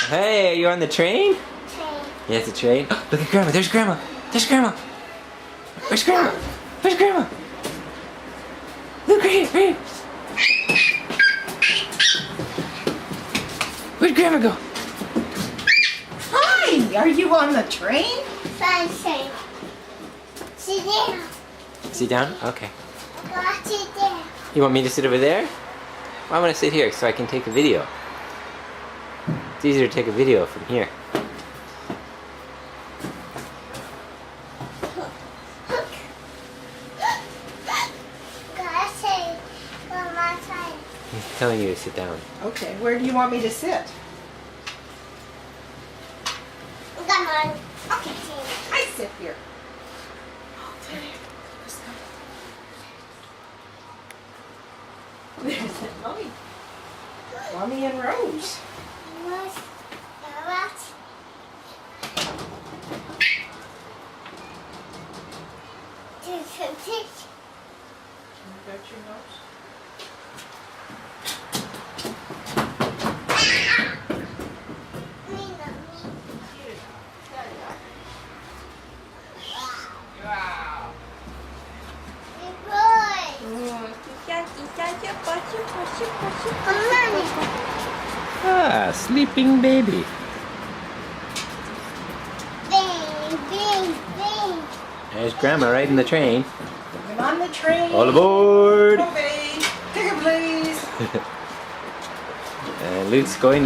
Hey, are you on the train? Train. Yeah, it's a train. Look at Grandma. There's Grandma. There's Grandma. Where's Grandma? Where's Grandma? Look right here. Right here. Where'd Grandma go? Hi, are you on the train? Fun train. Sit down. Sit down? Okay. Go sit down. You want me to sit over there? Well, I want to sit here so I can take a video. It's easier to take a video from here. Go sit. Go my side. He's telling you to sit down. Okay, where do you want me to sit? Come on. Okay, I sit here. There's Mommy. Mommy and Rose. What? You got your nose? Wow. Ah, sleeping baby. Bing, bing, bing. There's Grandma riding the train. I'm on the train. All aboard! Okay, ticket please. And Luke's going to the